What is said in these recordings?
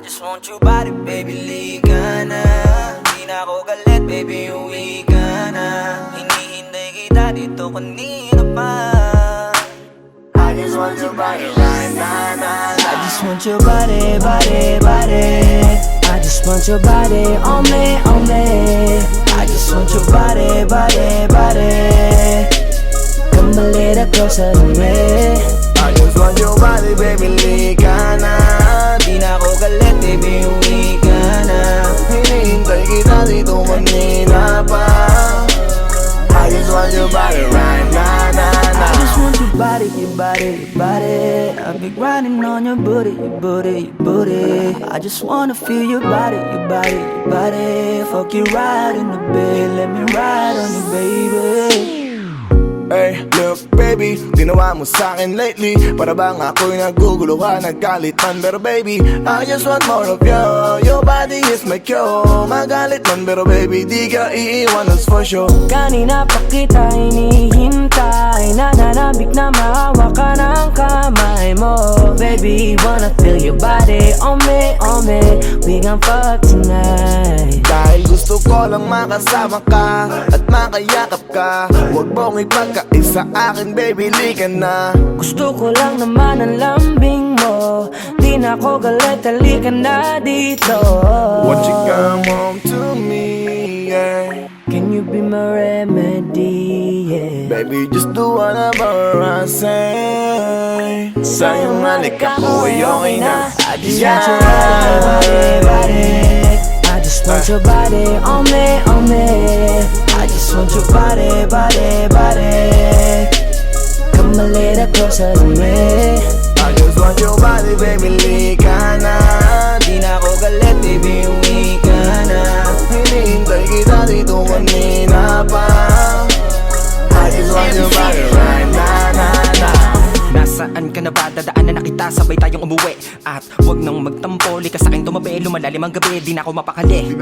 just want your body, baby, liga na. Di na ako galit, baby, uwi ka na. Hinihintay kita dito kanina pa. I just want your body right now. I just want your body, body, body. I just want your body on me, on me. I just want your body, body, body. Come a little closer to me. I just want your body, baby, liga na. Di na ako galit, baby, uwi ka na. Hinihintay kita dito kanina pa. I just want your body right now, I just want your body, your body, your body. I've been grinding on your booty, your booty, your booty. I just wanna feel your body, your body, your body. Fuck you right in the bed, let me ride on you, baby. Hey, look baby, ginawa mo sa'kin lately. Para bang ako'y naguguluhan, nagkalitan. Pero baby, I just want more of you. Your body is my cure. Magalit man pero baby, di ka iiwan, that's for sure. Kanina pa kita hinihintay, nananabik na mahawa ka ng kamay mo. Baby, wanna feel your body on me, on me. We gon' fuck tonight. Dahil gusto ko lang makasama ka at makayakap ka. Huwag mong ipagkaisa akin, baby, liga na. Gusto ko lang naman ang lambing mo. Di na ako galit, halika na dito. Won't you come home to me, yeah. Can you be my remedy, yeah. Baby, just do whatever I say. Sa'yong halik ako ay okay na. I just want your body, body. I just want your body on me, on me. I just want your body, body, body. Come a little closer to me. I just want your body, baby, liga na. Di na ako galit, baby, uwi ka na. Hinihintay kita dito kanina pa. I just want your body right now. Nasaan ka na ba? Dadaanan na kita, sabay tayong umuwi. At wag nang magtampo, likas sa'king tumabi. Lumalalim ang gabi, di na ako mapakali.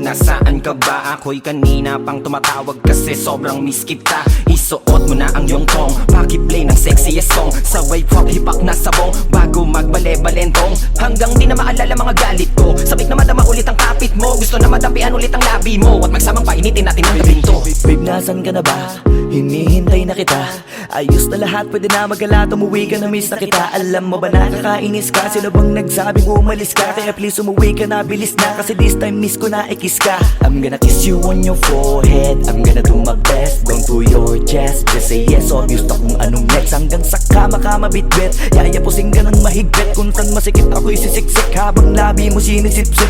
Nasaan ka ba? Ako'y kanina pang tumatawag kasi sobrang miss kita. Isuot mo na ang iyong tong, pakiplay ng sexiest song. Sabay pop hipak na sabong, bago magbale-balentong. Hanggang di na maalala mga galit ko. Sabik na madama ulit ang kapit mo. Gusto na madampian ulit ang labi mo. At magsamang painitin natin ang gabing to. Babe, nasan ka na ba? Hinihintay na kita. Ayos na lahat, pwede na magala. Umuwi ka na, miss na kita. Alam mo ba nakakainis ka? Sino bang nagsabing umalis ka? Kaya please umuwi ka na, bilis na. Kasi this time miss ko na ikis ka. I'm gonna kiss you on your forehead. I'm gonna do my best, down to your chest. Just say yes, obvious na kung anong next. Hanggang sa kama ka mabitbit. Yayapusing ka ng mahigpit. Kung saan masikip ako'y sisiksik habang labi mo sinisipsip.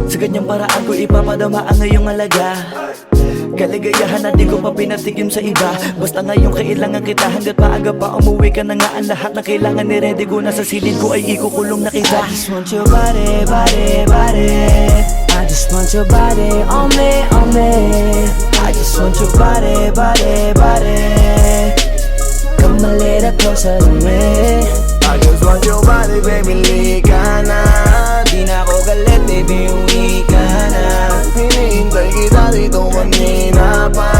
Sa ganyang paraan ko ipapadama ang iyong alaga. Kaligayahan na di ko pa pinatikim sa iba. Basta ngayon kailangan kita. Hanggat maaga pa umuwi ka na nga. Ang lahat na kailangan ni ready ko. Nasa silid ko ay ikukulong na kita. I just want your body, body, body. I just want your body on me, on me. I just want your body, body, body. Come a little closer to me. I just want your body, baby, liga na. Di na ako galit, baby, uwi ka na. Hinihintay kita dito kanina pa.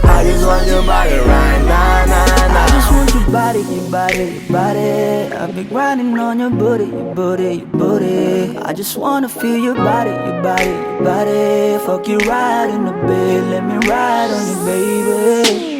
I just want your body right now. I just want your body, your body, your body. I've been grinding on your booty, your booty, your booty. I just wanna feel your body, your body, your body. Fuck you right in the bed, let me ride on you, baby.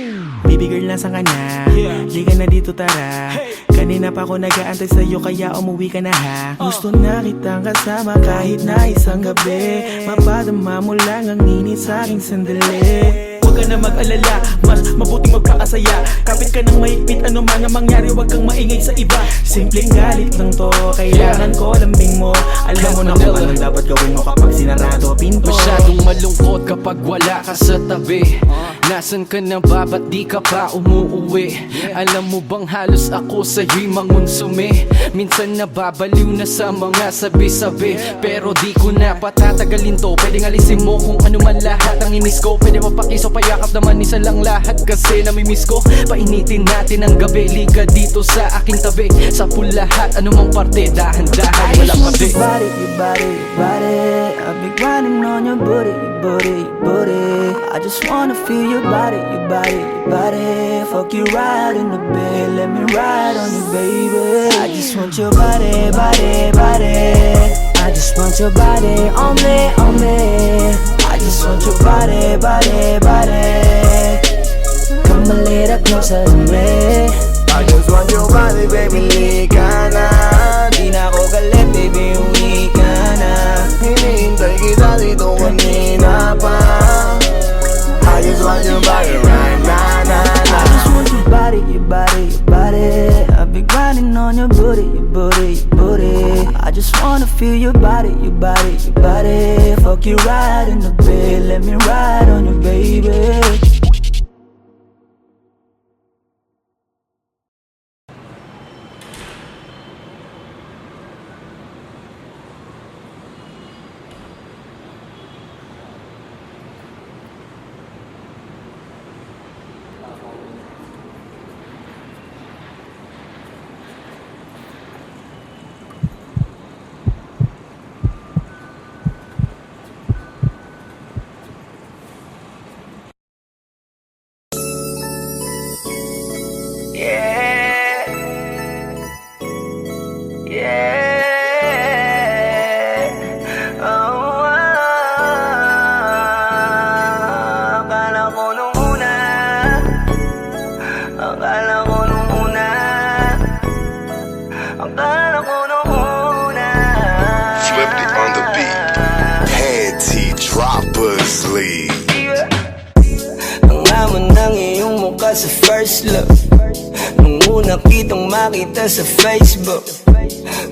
Baby girl, nasa ka na? Liga na dito, tara. Kanina pa ako nag-aantay sa'yo, kaya umuwi ka na ha. Gusto na kitang kasama kahit na isang gabi. Mapadama mo lang ang init sa'king sandali. Huwag ka na mag-alala, mas mabuting magpakasaya. Kapit ka ng mahigpit, ano man ang mangyari, huwag kang maingay sa iba. Simpleng galit lang to, kailangan ko lambing mo. Alam mo na kung anong dapat gawin mo kapag sinarado pinto. Masyadong malungkot kapag wala ka sa tabi. Nasaan ka na ba? Ba't di ka pa umuuwi? Alam mo bang halos ako sa'yo'y mangonsume? Minsan nababaliw na sa mga sabi-sabi. Pero di ko na patatagalin to. Pwedeng alisin mo kung ano man lahat ang inis ko. Pwede mapakiso, payakap naman isa lang lahat. Kasi namimiss ko. Painitin natin ang gabi. Liga dito sa aking tabi. Sa pool lahat, anumang parte. Dahan-dahan, walang I just want kabi. your body, your body, your body. I've been grinding on your booty, your booty, your booty. I just wanna feel your body, your body, your body. Fuck you right in the bed, let me ride on you, baby. I just want your body, body, body. I just want your body on me, on me. I just want your body, body, body. Come a little closer to me. I just want your body, baby, lika na. Di na ako galit, baby, uwi ka na. Hinihintay kita dito kanina pa. I just want your body right now, na, na. I just want your body, your body, your body. I've been grinding on your booty, your booty, your booty. I just wanna feel your body, your body, your body. Fuck you right in the bed, let me ride on you, baby. Yeah, yeah. Oh, akala ko nung una, akala ko nung una, akala ko nung una. Flipped it on the beat. Panty Droppers League. Ang laman ng iyong mukha sa first look. Nung una kitang makita sa Facebook,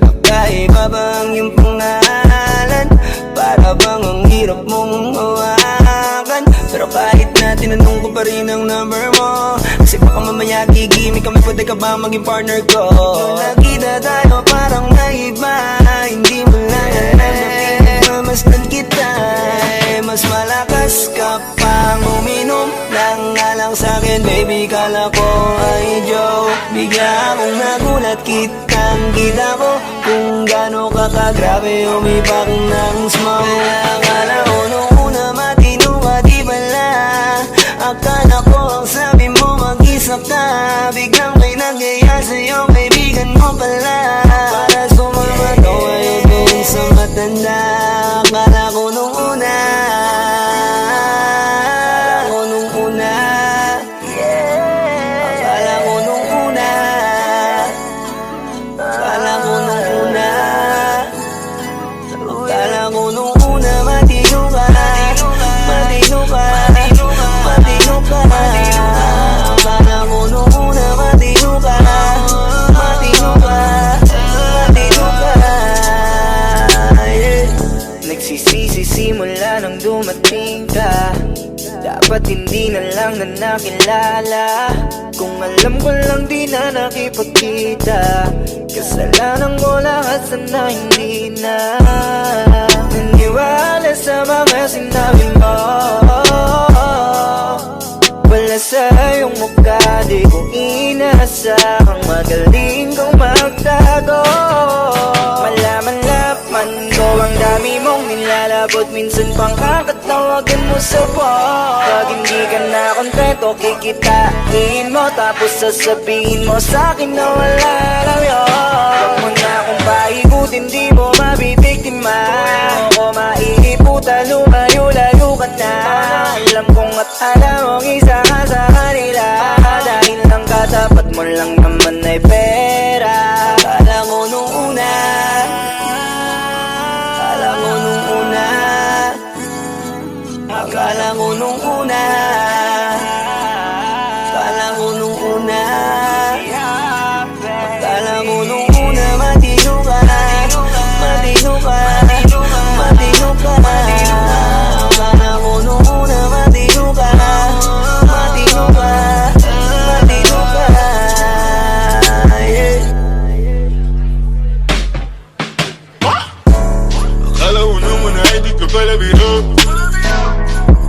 kakaiba ba ang iyong pangalan? Para bang ang hirap mong hawakan? Pero kahit na tinanong ko pa rin ang number mo, kasi baka mamaya gigimik kami, pwede ka ba maging partner ko? Nung nakita tayo parang naiba, hindi mo lang alam na pinagmamasdan kita. Mas malakas ka pang uminom ng alang sa'kin, baby, kala ko ay joke. Bigla akong nagulat, kitang-kita ko kung gaano ka kagrabe umipak ng smoke. Akala ko nung una matino ka, di bala. Akala ko ang sabi mo mag-isa ka, biglang may nagaya sa'yo, kaibigan mo pala. Para sumama to ngayon kung sa matanda. Akala ko nung una, simula nang dumating ka, dapat hindi na lang na nakilala. Kung alam ko lang di na nakipagkita, kasalanan ko lahat, sana hindi na naniwala sa mga sinabi mo. Wala sa iyong mukha, di ko inasahang magaling kang magtago. Malaman-laman ko ang dami mong nilalabot, minsan pang kakatawagan mo sa phone. Pag hindi ka na kontento, kikitain mo, tapos sasabihin mo sa'kin na wala lang yun. Huwag mo na akong paikutin, di mo mabibiktima. Huwag mo maiiputa, lumayo-layo ka na. Alam kong at alam mong isa ka sa kanila, dahil lang katapat mo lang naman ay pera. Akala ko nung una, akala ko nung una, akala ko nung una, akala ko nung una, akala ko nung una, matino ka, matino ka, matino ka. Akala ko nung una, matino ka, matino ka, matino ka, yeah. Akala ko naman ay di ka pala biro,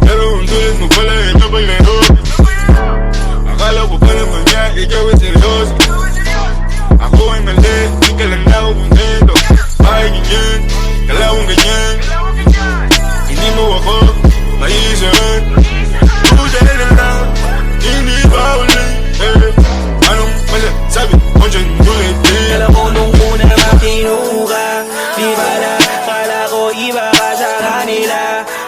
pero ang tulad mo pala ito pa'y laro. Akala ko pa naman niya, ikaw ay seryoso. Ako ay mali, di ka lang na ako kontento. Bakit ganyan, kalawang ganyan, hindi mo ako maiisahan.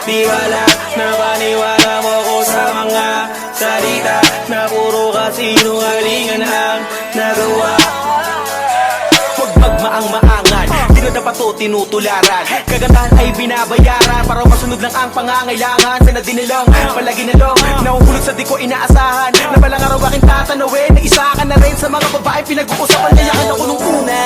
Di wala na paniwala mo ko sa mga salita na puro kasinungalingan ang nagawa. Huwag magmaang-maangan, di na dapat to tinutularan. Kagandahan ay binabayaran para masunod lang ang pangangailangan. Sana din nilang palagi na lang nahuhulog sa di ko inaasahan. Na balang araw aking tatanawin na isa ka na rin sa mga babae pinag-uusapan. Kaya ka na ko nung una.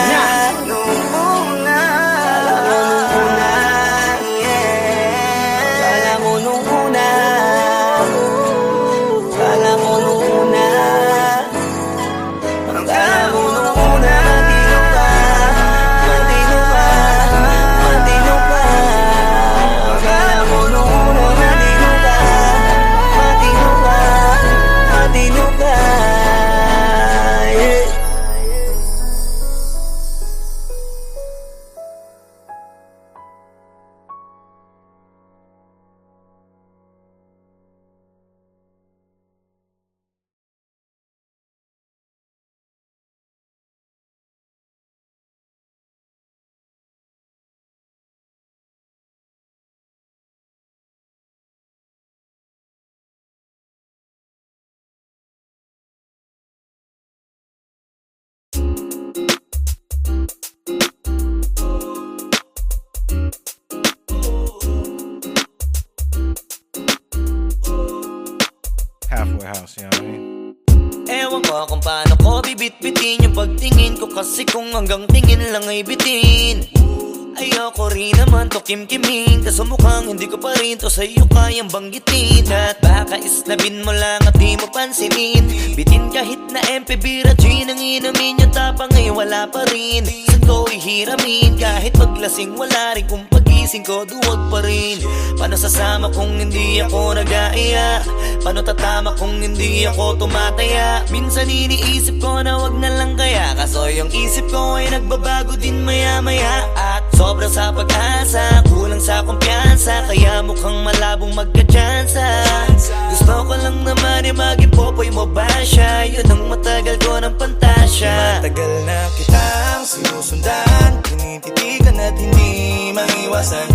Halfway house, you know what I mean? Ewan ko kung paano ko bibit-bitin yung pagtingin ko. Kasi kung hanggang tingin lang ay bitin, ayoko rin naman to kim-kimin. Kaso mukhang hindi ko pa rin to sa'yo kayang banggitin. At baka isnabin mo lang at di mo pansinin. Bitin kahit na MP Bira Gin ang inamin. Yung tapang ay wala pa rin. Saan ko ihiramin? Kahit paglasing wala rin. Kung pagising ko duwag pa rin. Paano sasama kung hindi ako nag-aaya? Paano tatama kung hindi ako tumataya? Minsan iniisip ko na wag na lang kaya. Kaso yung isip ko ay nagbabago din maya-maya. At sobra sa pag-asa, kulang sa kumpiyansa, kaya mukhang malabong magka-tsansa. Gusto ko lang naman ay mag-ipopoy mo ba siya? Yun ang matagal ko ng pantasya. Matagal na kitang sinusundan, tinititigan at hindi maiwasan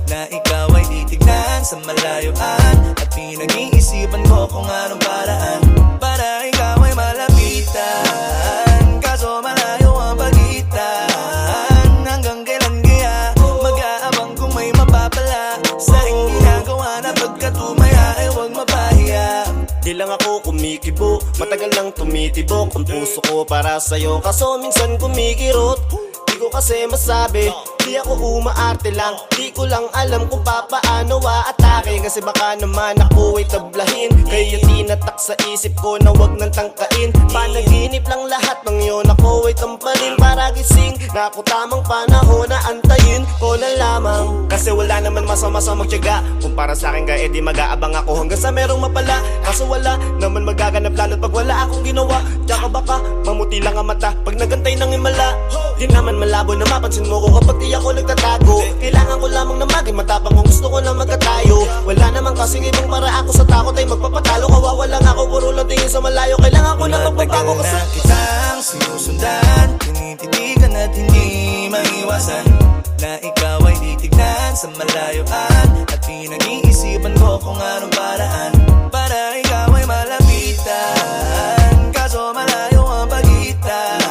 na ikaw ay titignan sa malayuan. At pinag-iisipan ko kung anong paraan para ikaw ay malapitan. Kaso malayo ang pagitan. Hanggang kailan kaya mag-aabang kung may mapapala sa aking ginagawa na pagkatumaya ay huwag mapahiya. Di lang ako kumikibo, matagal nang tumitibok ang puso ko para sa'yo. Kaso minsan kumikirot, di ko kasi masabi. Di ako umaarte lang, di ko lang alam kung papaano aatake. Kasi baka naman ako ay tablahin, kaya tinatak sa isip ko na wag nang tangkain. Panaginip lang lahat ng yun, ako ay tampalin para gising na ako tamang panahon na antayin ko na lamang. Kasi wala naman masama sa magtiyaga, kung para sa akin kaya di mag-aabang ako hanggang sa merong mapala. Kaso wala naman magaganap lalo pag wala akong ginawa. Tsaka baka mamuti lang ang mata pag nagantay ng himala. Di naman malabo na mapansin mo ko kapag di ako nagtatago. Kailangan ko lamang na maging matapang kung gusto ko lang magkatayo. Wala naman kasing ibang para ako sa takot ay magpapatalo. Kawawa lang ako, puro lang tingin sa malayo. Kailangan ko lang magbabago kasi na kitang sinusundan, tinititigan at hindi maiwasan na ikaw ay titignan sa malayuan. At pinag-iisipan ko kung anong paraan para ikaw ay malapitan. Kaso malayo ang pagitan.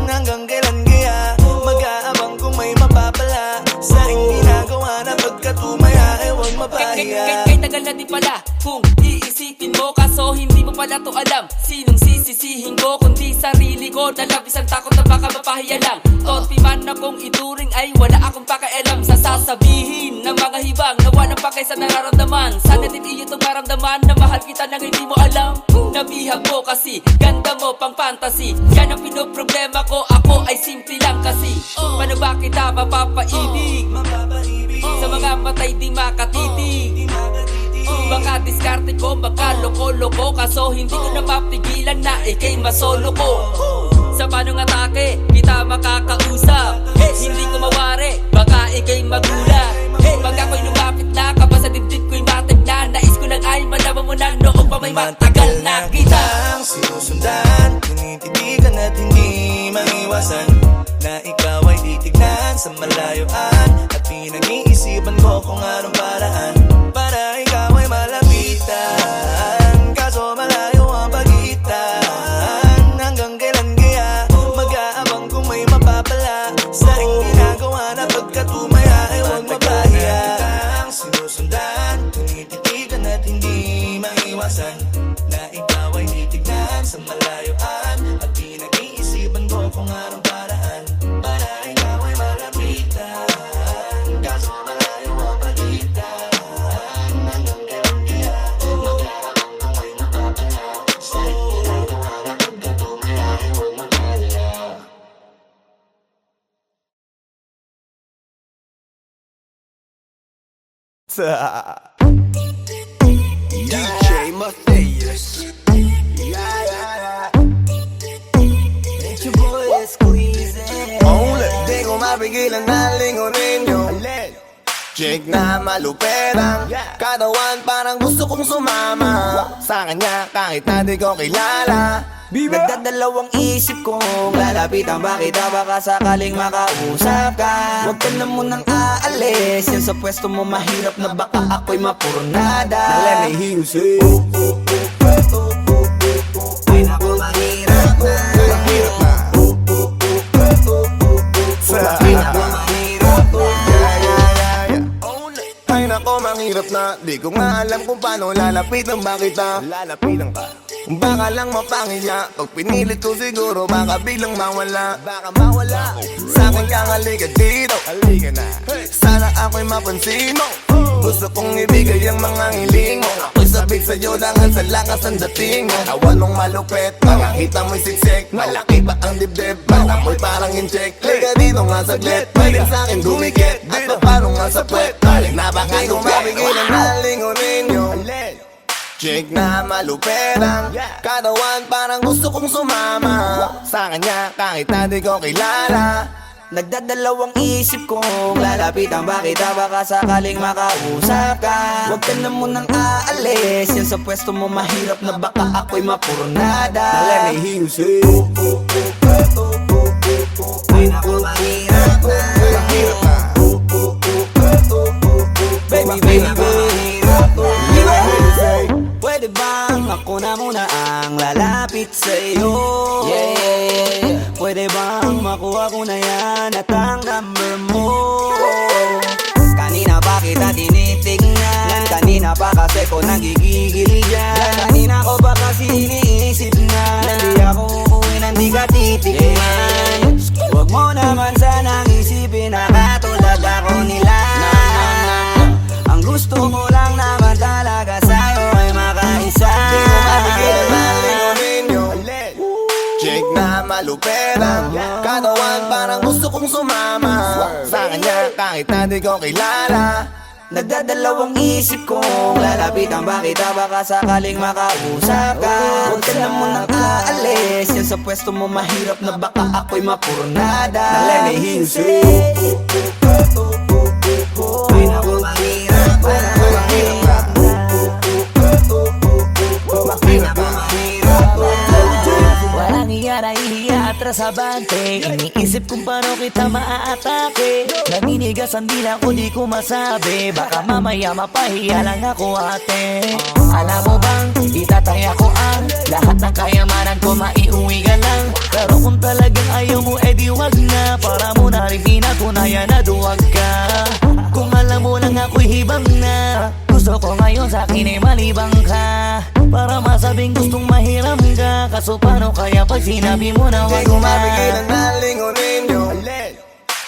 Hanggang kailan kaya mag-aabang kung may mapapala sa aking ginagawa na pagkatumaya ay huwag mapahiya. Kay tagal na di pala kung iisipin mo, kaso hindi mo pala to alam. Sinong sisisihin ko kundi sarili ko, na labis ang takot na baka mapahiya lang. Tonti man akong ituring ay wala akong pakialam sa sasabihin ng mga hibang na walang pakay sa nararamdaman. Sana din iyo itong maramdaman na mahal kita nang hindi mo alam. Nabihag mo kasi, ganda mo pang fantasy. Yan ang pinoproblema ko, ako ay simple lang kasi. Paano ba kita mapapaibig sa mga matay di makatitig? Baka diskarte ko, baka loko-loko, kaso hindi ko na mapigilan na ikay masolo ko. Sa panong atake, kita makakausap. Hindi ko mawari, baka ikay magulat. Pag ako'y lumapit na, kapag sa dibdib ko'y matig na, nais ko lang ay malaman mo na noong pa may matagal na kita. Sinusundan, tinititigan at hindi maiwasan na ikaw ay titignan sa malayuan. At pinag-iisipan ko kung anong paraan DJ Matthias. It's your boy, Squeezy. Only di ko mapigilan na lingunin yung chick na maluperang katawan, parang gusto kong sumama sa kanya kahit na di ko kilala. Nagdadalawang isip kong lalapitan ba kita, baka sakaling makausap ka. Huwag ka na munang aalis, yan sa pwesto mo mahirap na baka ako'y mapurnada. Let me hear you say Ay naku, mahirap na. mahirap na. Ay naku, mahirap na. Ay nako, mahirap na. Di ko nga alam kung paano lalapitan ba kita. Lalapitan ka, baka lang mapangiya. Pag pinilit ko siguro baka biglang mawala. Baka mawala. Sa akin kang halika dito, halika na. Sana ako'y mapansin mo. Gusto kong ibigay ang mga hiling mo. Ako'y sabik sa'yo dangan sa lakas ang dating mo. Awan mong malupet, makakita mo'y siksik. Malaki ba ang dibdib, baka mo'y parang incheck. Liga dito nga saglit, pwede sa'kin dumikit. At paano nga sa puwet, napakay kong mapigilan na lingunin yung chick na maluperang katawan, parang gusto kong sumama sa kanya kahit na di ko kilala. Nagdadalawang isip kong lalapitan ba kita, baka sakaling makausap ka. Huwag ka na munang aalis, yan sa pwesto mo mahirap na baka ako'y mapurnada. Let me hear you say Ay naku, mahirap na. mahirap na. Baby, baby, mahirap na. Let me hear you say Pwede bang ako na muna ang lalapit sa'yo? Yeah. Pwede bang makuha ko na yan at ang number mo? Kanina pa kita tinitignan, kanina pa kasi ko nagigigil dyan. Kanina ko pa kasi iniisip na hindi ako uuwi nang di ka titignan. Huwag mo naman sanang isipin na katulad ako nila. Ang gusto ko lang naman talaga sa'yo ay makaisa. di ko mapigilan na lingunin yung chick na maluperang katawan, parang gusto kong sumama sa kanya kahit na di ko kilala. Nagdadalawang isip kong lalapitan ba kita, baka sakaling makausap ka. Huwag ka na munang aalis, yan sa pwesto mo mahirap na baka ako'y mapurnada. Let me hear you say Ay naku, mahirap na. mahirap na. Mahirap na. Walang iya na ihiya atras sa bante. Iniisip kung paano kita maaatake. Naninigas ang dila ko, di ko masabi. Baka mamaya mapahiya lang ako, ate. Alam mo bang, itataya ko ang lahat ng kayamanan ko, maiuwi ka lang. Pero kung talagang ayaw mo, edi wag na. Para mo na rin pinatunayan na duwag ka. Kung alam mo lang ako'y hibang na. Gusto ko ngayon sa akin ay malibang ka. Para masabing gustong mahiram ka. Kaso paano kaya pag sinabi mo na Di wag ko na? mapigilan na lingunin yung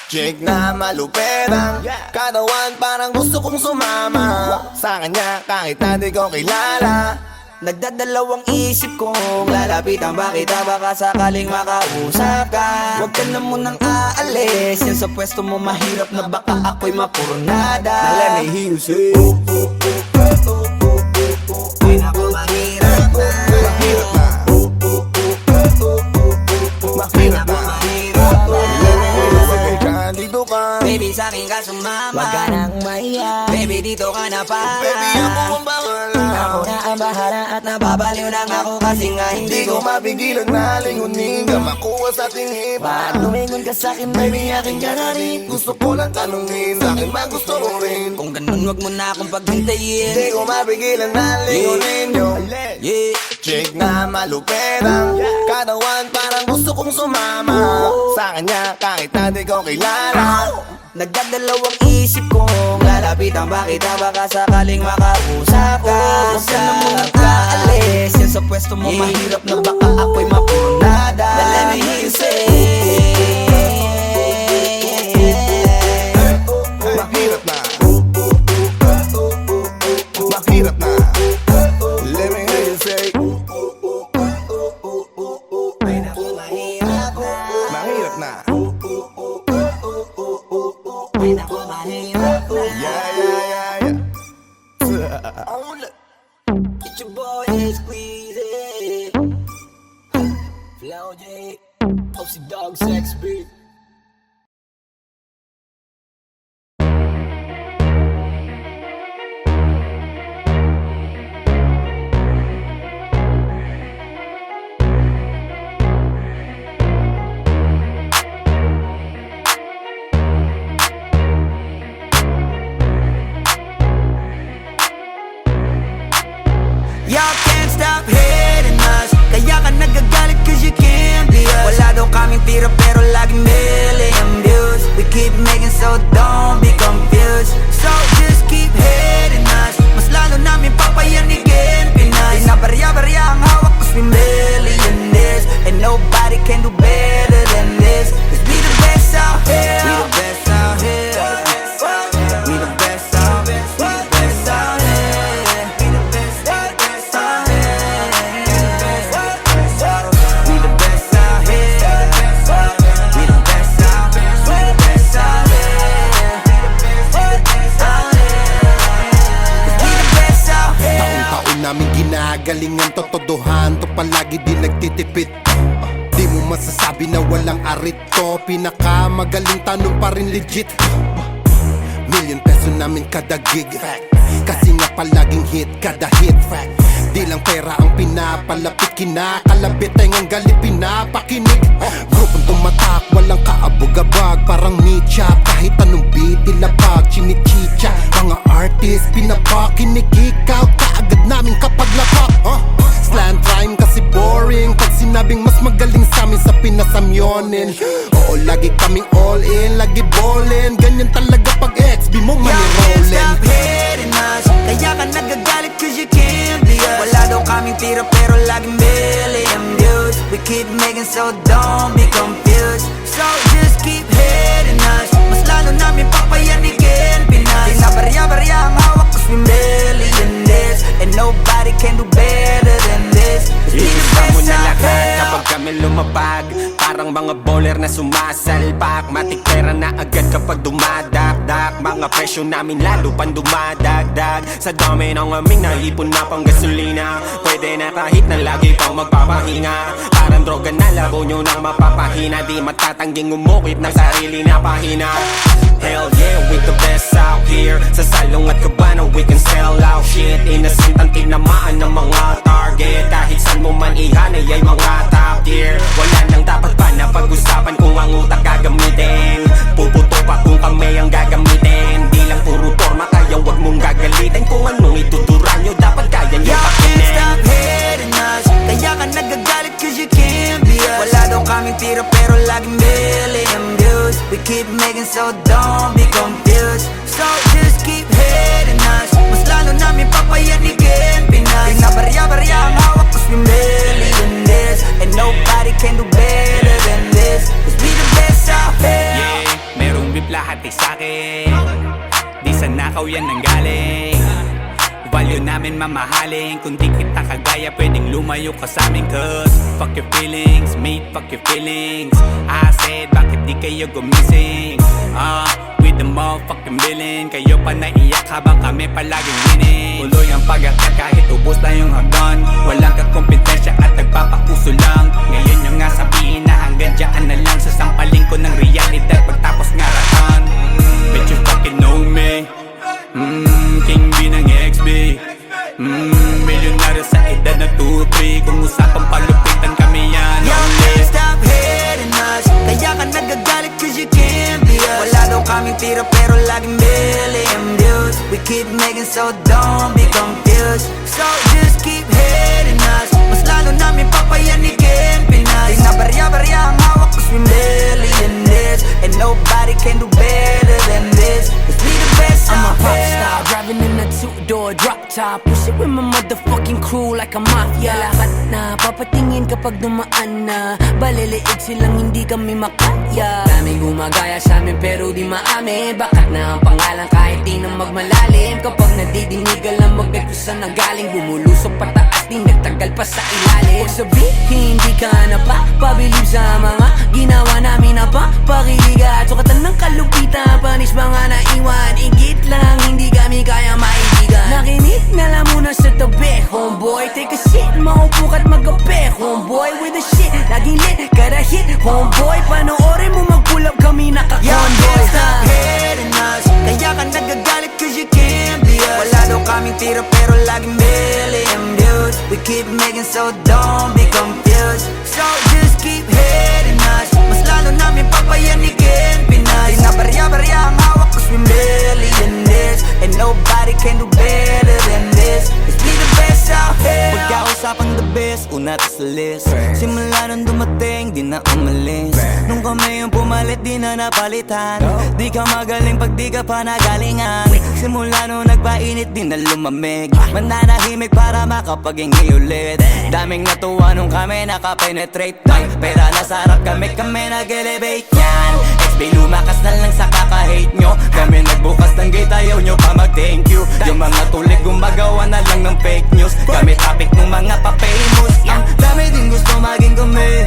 chick na maluperang katawan, parang gusto kong sumama sa kanya kahit na di ko kilala. Nagdadalawang isip kong lalapitan ba kita, baka sakaling makausap ka. Huwag ka na munang aalis, yan sa pwesto mo mahirap na baka ako'y mapurnada. Let me hear you say Ay naku, mahirap na. mahirap na. Mahirap na. Mahirap na. Let me hear you say dito ka. Baby, sa'kin ka sumama. Wag ka nang maiya. Baby, dito ka na para. Baby, ako ang bahala. Ako na ang bahala at Nababaliw lang ako kasi nga Hindi hindi ko ko mapigilan na lingunin ka, makuha sa ating hipa. Ba't lumingon ka sa'kin, baby, akin ka na rin. Gusto ko lang tanungin, sa akin ba gusto mo rin? Kung ganun, wag mo na akong paghintayin. Hindi ko mapigilan na lingunin yung Yeah. chick na maluperang katawan, parang gusto kong sumama sa kanya kahit na di ko kilala. Nagdadalawang isip kong lalapitan ba kita, baka sakaling makausap ka. Huwag ka na munang aalis, yan sa pwesto mo mahirap na baka ako'y mapurnada. Let me hear you say Mahirap na. Mahirap na. Let me hear you say mahirap na. mahirap na. Ay naku, mahirap na. Yeah, yeah, yeah, yeah. Get your boy Squeezy. Flow J. Opsy Dog Sex Beat. Y'all can't stop hating us, kaya ka nagagalit cause you can't be us. Wala daw kaming tira pero laging million views. We keep making so don't be confused. So just keep hating us, mas lalo namin papayanigin Pinas. Di na barya-barya ang hawak cause we millionaires, and nobody can do better than this. Cause we the best out here. We the best out here. We the best out here. We the best out here. We the best out here. We the best out here. We the best out here. We the best out here. We the best out here. Taon-taon namin ginagalingan, totodohan to palagi di nagtitipid. Di mo masasabi na walang arit to, pinakamagaling tanong pa rin legit. Million peso namin kada gig, kasi nga palaging hit kada hit. Di lang pera ang pinapalapit, kinakalabit ay ngang galit pinapakinig. Grupong tumatak, walang kaabog-abag, parang mecha, kahit anong beat ilapag, chinichicha. Mga artist, pinapakinig, ikaw kaagad namin kapag lapak. Slant rhyme kasi boring, pag sinabing mas magaling sa amin sa pinasamyonin. Oo, lagi kaming all in, lagi ballin', ganyan talaga pag XB mo money Y'all can't rollin'. stop hating us, kaya ka nagagalit cause you can't be us. Wala daw kaming tira pero laging million views. We keep making so don't be confused. So just keep hating us, mas lalo namin papayanigin Pinas. Di na barya-barya ang hawak cause we millionaires, and nobody can do better than this. Cause we the Iisa mo best na out lahat here. kapag kami lumapag, parang mga bowler na sumasalpak. Matik pera na agad kapag dumadakdak, mga presyo namin lalo pang dumadagdag. Sa dami ng aming naipon na pang gasolina, pwede na kahit na lagi pang magpapahinga. Parang droga na labo nyo nang mapapahina, di matatangging umukit ng sarili na pahina. Hell yeah, we the best out here. Sa salong at kabana we can sell out shit. Innocent ang tinamaan ng mga target, kahit saan mo man ihanay ay mga top tier. Wala nang dapat pa na pag-usapan kung ang utak gagamitin. Puputo pa kung kami ang gagamitin. Di lang puro forma, kaya wag mong gagalitin. Kung anong itutura nyo, dapat kaya nyo Y'all can't pakinin. stop hating us, kaya ka nagagalit cause you can't be us. Wala daw kaming tira pero laging million views. We keep making so don't be confused. So just keep hating us, mas lalo namin papayanigin Pinas. Di na barya-barya ang hawak cause we millionaires, and nobody can do better than this. Cause we the best out here. Yeah, merong beef lahat ay sa'kin, di sa nakaw yan nanggaling. Value namin mamahalin, kung di kita kagaya pwedeng lumayo ka sa amin. Cause fuck your feelings, mate, fuck your feelings. I said, bakit di kayo gumising? With the motherfucking billing, kayo pa naiyak habang kami palaging winning. Tuloy ang pag-akat kahit ubos na yung hagdan, walang kakompetensya at nagpapakuso lang. Ngayon yung nga sabihin na hanggang dyan na lang, sasampaling ko ng realidad pagtapos ngaratan. Bet you fucking know me, King B ng XB, milyonaryo sa edad na 2-3. Kung usapang palupitan kami yan Y'all can't stop hating us, kaya ka nagagalit cause you can't be us. Wala daw kaming tira pero laging million views. We keep making so don't be confused. So just keep hating us, mas lalo namin papayanigin Pinas. Di na barya-barya ang hawak cause we millionaires, and nobody can do better than this. Cause we the best I'm a out pop here. star, driving in a two-door drop top. Push it with my motherfucking crew like a mafia. Lahat na papatingin kapag dumaan na, baliliig silang hindi kami makaya. Daming gumagaya sa amin pero di maamin. Bakat na ang pangalan kahit di na magmalalim. Kapag nadidinig alam magnet kung saan nanggaling. Bumulusok pataas di nagtagal pa sa ilalim. Huwag sabihin hindi ka na pa pabilib sa mga ginawa namin na pa pakiliga. Sukatan ng kalupitan, panis mga naiwan. Igit lang hindi kami kaya maibigan. Nakinig na kaming tira pero laging million views. We keep making so don't be confused. So just keep hating us, mas lalo namin papayanigin Pinas. Di na barya-barya ang hawak cause we millionaires, and nobody can do better than this. Let's be the best out here. Pagkausapang the best, una to sa list. Simula nung dumating, di na umalis. Nung kami yung pumalit, di na napalitan. Di ka magaling pag di ka pa nagalingan. Simula nung nagpainit, di na lumamig. Mananahimik para makapag-ingi ulit. Daming natuwa nung kami nakapenetrate. Pera nasa harap kami nag-elevate yan. XB lumakas na lang sa kaka-hate nyo. Kami nagbukas ng gate, ayaw nyo pa mag-thank you. Yung mga tulig gumagawa na lang ng fake news. Kami topic ng mga pa-famous. Ang dami din gusto maging kami,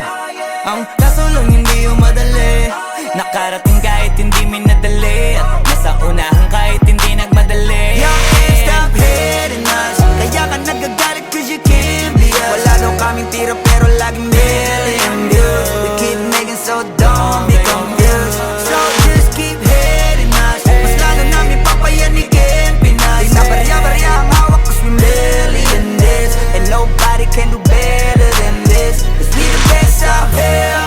ang kaso lang hindi yung madali. Nakarating kahit hindi minadali, at nasa unahan kahit hindi nagmadali. You can't stop hating us, kaya ka nagagalit cause you can't be us. Wala daw kaming tira pero laging million views. We keep making so don't be confused. So just keep hating us, mas lalo namin papayanigin Pinas. Di na barya-barya ang hawak cause we millionaires, and nobody can do better than this. Let's be the best out here.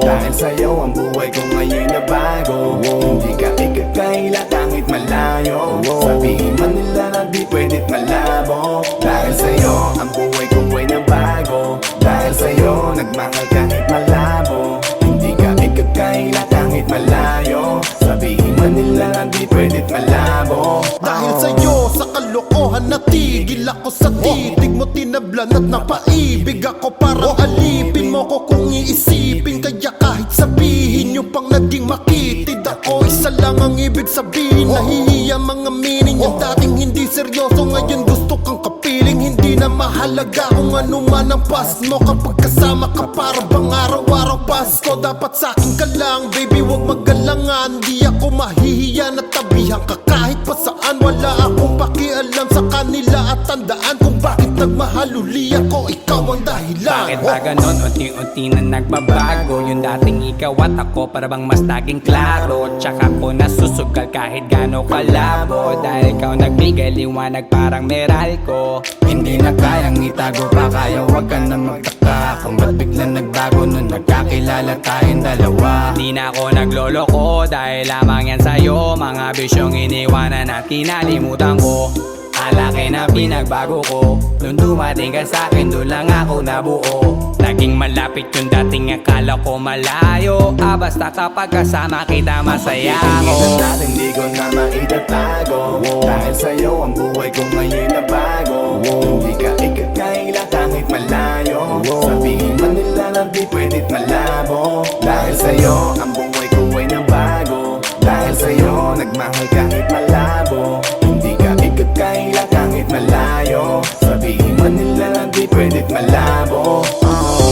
Dahil sa'yo ang buhay ko ngayon na bago. Hindi ka ikakaila kahit malayo. Sabihin man nila na di pwedit malabo. Dahil sa'yo ang buhay ko ay nabago. Dahil sa'yo nagmahal kahit malabo. Hindi ka ikakaila kahit malayo. Sabihin man nila na di pwedit malabo. Dahil sa'yo sa kalokohan natigil ako sa titig mo, tinablan at napaibig ako. Parang alipin mo ko kung iisipin. Kaya kahit sabihin nyo pang naging makitid ako, isa lang ang ibig sabihin. Nahihiya mga meaning. Yung dating hindi seryoso ngayon gusto kang kapiling. Hindi na mahalaga kung ano man ang past mo. Kapag kasama ka para bang araw-araw Pasko. Dapat sa'kin ka lang baby, wag magalangan. Di ako mahihiya na tabihan ka kahit pa saan. Wala akong pakialam sa kanila at tandaan kung bakit nagmahal uli ako. Ikaw ang dahilan. Bakit ba ganon? Unti-unti na nagbabago. Yung dating ikaw at ako para bang mas naging klaro. Tsaka ko nasusugal kahit gano kalabo. Dahil ikaw nagbigay liwanag parang meral ko. Hindi na kayang itago pa, kaya wag ka na magtaka kung ba't biglang nagbago nung nagkakilala tayong dalawa. Di na ako nagloloko dahil lamang yan sa'yo. Mga bisyong iniwanan at kinalimutan ko. Alaki na pinagbago ko. Nung dumating ka sa'kin, doon lang ako nabuo. Naging malapit yung dating akala ko malayo. Basta kapag kasama kita masaya ako. Tingin natin di ko na maitatago. Dahil sa'yo ang buhay ko ngayon na bago. Hindi ka ikakaila kahit malayo. Sabihin man nila na di pwedit malabo. Dahil sa'yo ang buhay ko ay nabago. Dahil sa'yo nagmahal kahit malabo. Hindi ka ikakaila kahit malayo. Sabihin man nila na di pwedit malabo.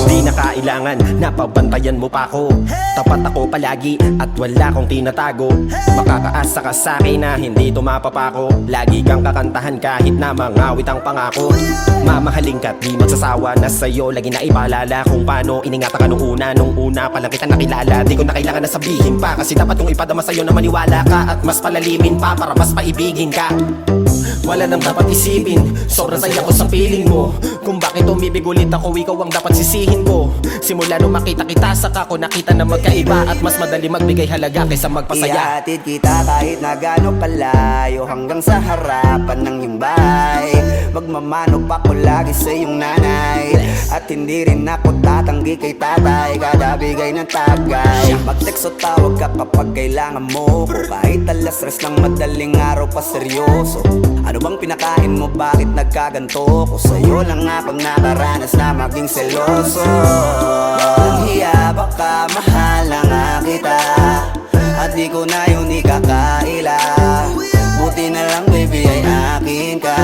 Di na kailangan, napabantayan mo pa ako. Tapat ako palagi at wala kong tinatago. Makakaasa ka sa'kin na hindi tumapapako. Lagi kang kakantahan kahit na mangawit ang pangako. Mamahalin ka't di magsasawa na sa'yo lagi na ipaalala kung paano iningatan ka nung una pa lang kita nakilala. Di ko na kailangan na sabihin pa, kasi dapat kong ipadama sa'yo na maniwala ka at mas palalimin pa para mas paibigin ka. Wala nang dapat isipin, sobrang saya ko sa feeling mo. Kung bakit umibig ulit ako, ikaw ang dapat sisihin ko. Simula nung makita kita, saka ko nakita na magkaiba. At mas madali magbigay halaga kaysa magpasaya. Ihatid kita kahit na gano'ng kalayo, hanggang sa harapan ng iyong bahay. Magmamano pa ko lagi sa iyong nanay. At hindi rin ako tatanggi kay tatay, kada bigay ng tagay. Mag-text o tawag ka kapag kailangan mo ko, kahit alas stress ng madaling araw pa seryoso. Ano bang pinakain mo, bakit nagkaganto ko? Sa'yo lang ako nakaranas na maging seloso. Ang hiya baka mahal na nga kita, at di ko na yun ikakaila. Buti na lang baby ay akin ka,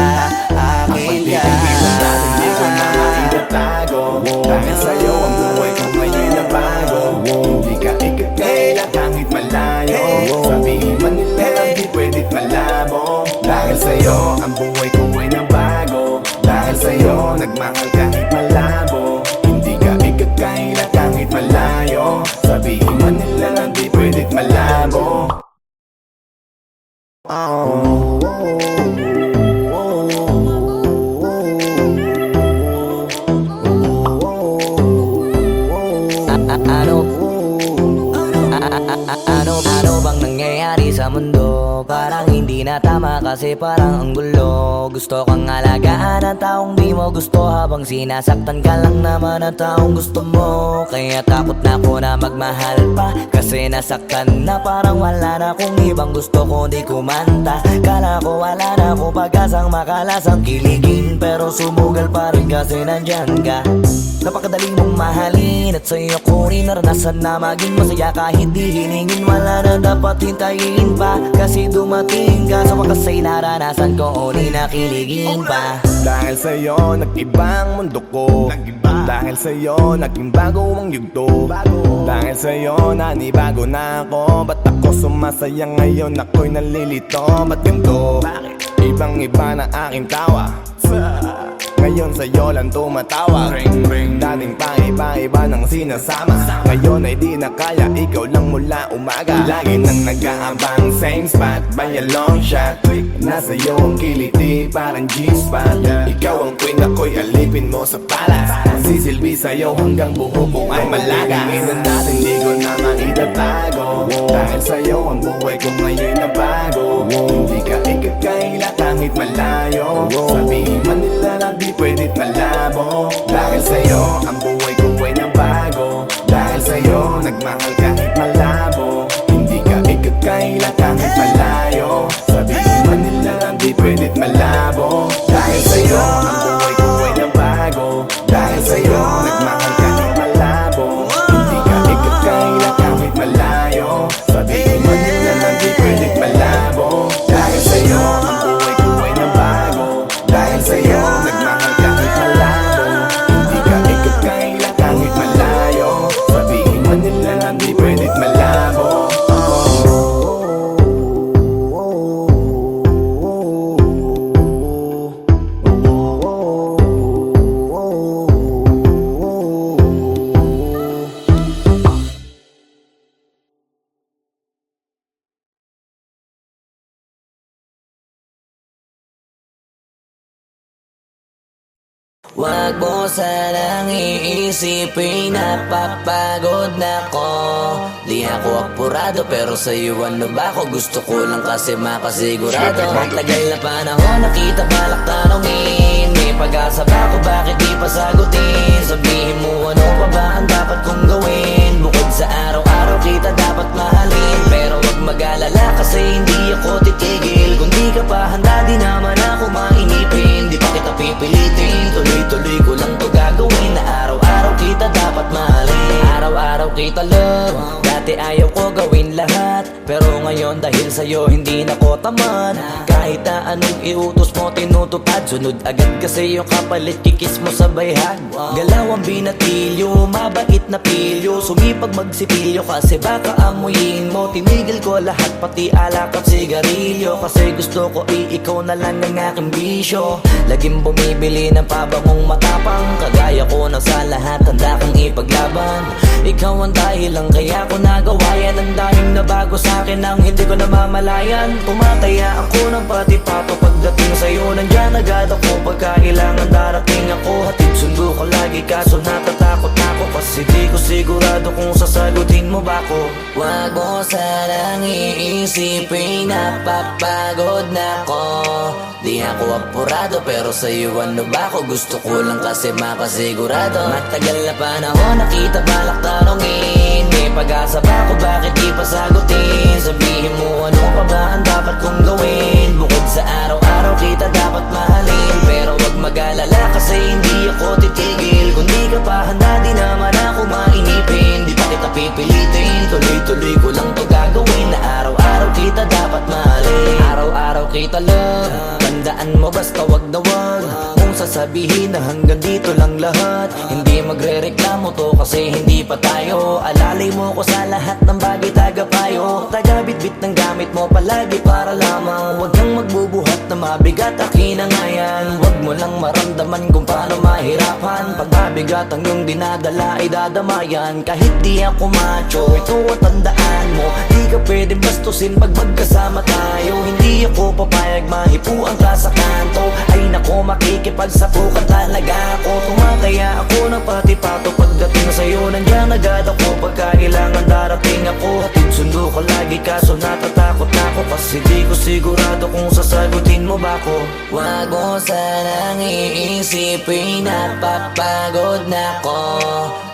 akin ka. Hindi ko na maitatago. Dahil sa'yo ang buhay ko ngayon na bago. Hindi ka ikakaila kahit malayo. Sabihin man nila lang di pwedit malabo. Dahil sa'yo ang buhay ko ay nabago. Dahil sa'yo nagmahal kahit malabo. Hindi ka ikakaila kahit malayo. Sabihin man nila lang di pwedit malabo. Ano bang nangyayari sa mundo? Parang hindi na tama kasi parang ang gulo. Gusto kang alagaan ang taong di mo gusto, habang sinasaktan ka lang naman ang taong gusto mo. Kaya takot na ako na magmahal pa, kasi nasaktan na parang wala na akong ibang gusto kundi kumanta. Kala ko wala na ako pag-asang makalasang kiligin, pero sumugal pa rin kasi nandyan ka. Napakadali mong mahalin at sa'yo ko rin naranasan na maging masaya kahit di hiningin. Wala na dapat hintayin pa, kasi dumating ka. Sa wakas ay naranasan ko o di nakiligin pa. Dahil sa'yo nag-ibang mundo ko. Dahil sa'yo naging bago ang yugto. Dahil sa'yo nanibago na ako. Ba't ako sumasaya ngayon, ako'y nalilito? Ba't ganito? Ibang iba na aking tawa. Ngayon sa'yo lang tumatawag. Dating pa iba-iba ng sinasama. Ngayon ay di na kaya, ikaw lang mula umaga. Lagi nang nag-aabang, same spot by a long shot. Nasa iyo ang kiliti, parang G-spot. Ikaw ang queen, ako'y alipin mo sa palas. Sisilbi sa'yo hanggang buho ko ay malaga. Tingnan natin di ko na maitatago. Dahil sa'yo ang buhay ko ngayon na bago. Hindi ka ikakaila kahit malayo. Sabihin man nila na di pwedit malabo. Dahil sa'yo ang buhay ko ay nabago. Dahil sa'yo nagmahal kahit malabo. Hindi ka ikakaila kahit malayo. Sabihin man nila na di pwedit malabo. Dahil sa'yo ang buhay ko ay nabago. Dahil sa'yo nagmahal kahit malabo. Hindi ka ikakaila kahit malayo. Sabihin man nila na di pwedit malabo. Dahil sa'yo ang buhay ko ay nabago. Dahil sa'yo nagmahal kahit malabo. Hindi ka ikakaila kahit malayo. Sabihin man nila na di pwedit malabo. Wag mo sanang iisipin, napapagod na ko. Di ako apurado pero sa'yo ano ba ako? Gusto ko lang kasi makasigurado. Matagal na panahon nakita balak tanongin, may pag-asa ba ako, bakit di pa sagutin? Sabihin mo ano pa ba ang dapat kong gawin? Bukod sa araw-araw kita dapat mahalin, pero wag mag-alala kasi hindi ako titigil. Kung di ka pa handa di naman ako mainipin, di pa kita pipilitin, tuloy-tuloy ko lang to gagawin. Na araw-araw kita dapat mahalin, araw-araw kita love. Dati ayaw ko gawin lahat, pero ngayon dahil sa'yo hindi na ko tamad. Kahit na anong iutos mo tinutupad, sunod agad kasi yung kapalit kikis mo sa bayhag. Galaw ang binatilyo, mabait na pilyo, sumipag magsipilyo kasi baka amuyin mo. Tinigil ko lahat pati alak at sigarilyo, kasi gusto ko ikaw na lang ang aking bisyo. Laging bumibili ng pabangong matapang, kagaya ko na sa lahat handa kang ipaglaban. Ikaw ang dahilan kaya ko nagawa yan, ang daming nabago sa'kin ang hindi ko namamalayan. Tumataya ako ng pati pato pagdating sa'yo, nandyan agad ako pagka kailangan darating ako. Hatid sundo ko lagi kaso natatakot ako, kasi di ko sigurado kung sasagutin mo ba ko. Wag mo sanang iisipin, napapagod na ko. Di ako apurado pero sa'yo ano ba ako? Gusto ko lang kasi makasigurado. Matagal na panahon nakita balak tanongin, may pag-asa ba ako, bakit di pa sagutin? Sabihin mo ano pa ba ang dapat kong gawin? Bukod sa araw-araw kita dapat mahalin, pero wag mag-alala kasi hindi ako titigil. Kung di ka pa handa di naman ako mainipin, di pa kita pipilitin, tuloy-tuloy ko lang to gagawin. Na araw-araw kita dapat mahalin, araw-araw kita love. Tandaan mo basta wag na wag kung sasabihin na hanggang dito lang lahat. Hindi magre-reklamo to kasi hindi pa tayo. Alalay mo ko sa lahat ng bagay, tagapayo. Taga-bitbit ng gamit mo palagi para lamang. Huwag kang magbubuhat na mabigat, akin na nga yan. Huwag mo lang maramdaman kung paano mahirapan. Pag mabigat ang iyong dinadala ay dadamayan. Kahit di ako macho, ito ang tandaan mo, di ka pwedeng bastusin pag magkasama tayo. Hindi ako papayag mahipuan ka sa kanto, ay nako makikipagsapukan talaga ako. Tumataya ako ng pati pato pagdating sa'yo, nandyan agad ako pagka kailangan darating ako. Hatid sundo ko lagi kaso natatakot na ako, kasi di ko sigurado kung sasagutin mo ba ko. Wag mo sanang iisipin, napapagod na ko.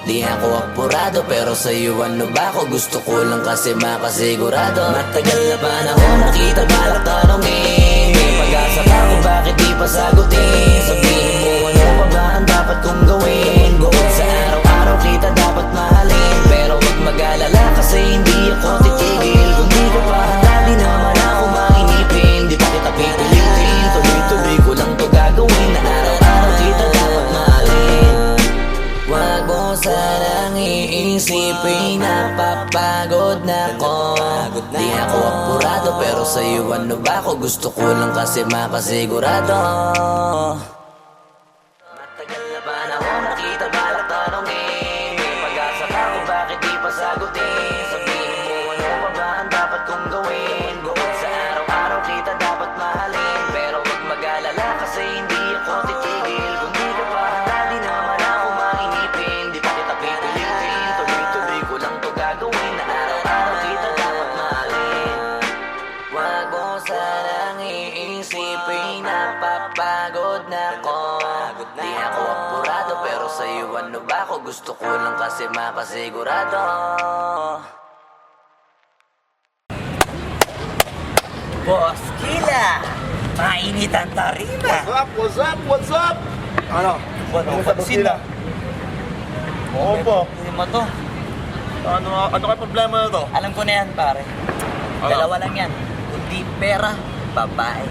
Di ako apurado pero sa'yo ano ba ako? Gusto ko lang kasi makasigurado. Matagal na panahon nakita balak tanongin, may pag-asa ba ako, bakit di pa sagutin? Sabihin mo ano pa ba ang dapat kong gawin? Bukod sa araw-araw kita dapat mahalin, pero wag mag-alala kasi hindi ako titigil. Kung di ka pa handa di naman ako mainipin, di pa kita pipilitin, tuloy-tuloy ko lang to gagawin. Na araw-araw kita dapat mahalin. Wag mo sanang iisipin, napapagod na ko. Di ako apurado pero sa'yo ano ba ako? Gusto ko lang kasi makasigurado. Matagal na panahon nakita balak tanongin, may pag-asa ba ako, bakit di pa sagutin? Sabihin mo ano pa ba ang dapat kong gawin? Bukod sa araw-araw kita dapat mahalin, pero wag mag-alala kasi hindi ako titigil. Kung di ka pa handa di naman ako mainipin, di pa kita pipilitin, tuloy-tuloy ko lang to gagawin. Na araw-araw kita dapat mahalin. Wag mo sanang iisipin, napapagod na ko. Di ako apurado pero sa'yo ano ba ako? Gusto ko lang kasi makasigurado. Boss Kila, mainit ang tarima. What's up? What's up? Ano? Ano pansin na? Oo po. Hindi mo to. Ano kayo problema na to? Alam ko na yan pare. Ano? Dalawa lang yan. Kundi pera, babae.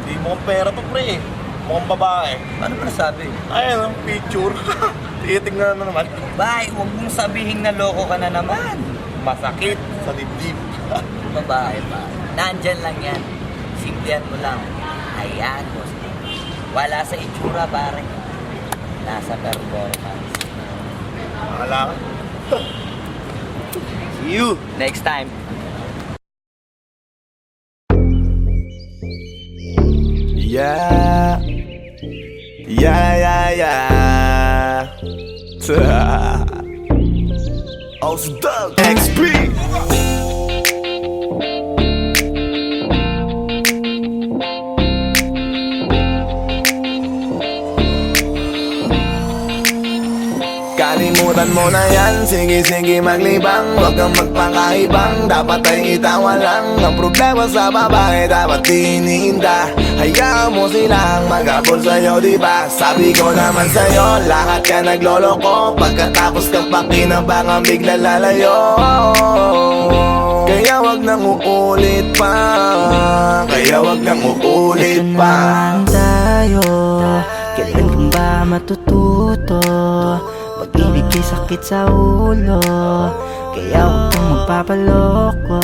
Hindi mo kong pera to pre. Mukhang babae. Ano ba nasabi? Ayun, picture. Titignan na naman. Bay, huwag mong sabihin na loko ka na naman. Masakit sa dibdib. Babae pa. Nandyan lang yan. Simplihan mo lang. Ayan, boss. Wala sa itsura, pare. Nasa performance. Wala ka. See you. Next time. Yeah. Yeah, yeah, yeah. Osdog XP. Kalimutan mo na yan, sige maglibang. Huwag kang magpakaibang, dapat ay itawa lang. Ang problema sa babae, dapat tinihinda. Hayaan mo silang mag-abol sa'yo, diba? Sabi ko naman sa'yo, lahat ka nagloloko. Pagkatapos kang pakinabangan, bigla lalayo. Kaya wag nang uulit pa, kaya wag nang uulit pa. Tayo, kailan kang ba matututo? Pag-ibig ay sakit sa ulo, kaya huwag kang magpapaloko.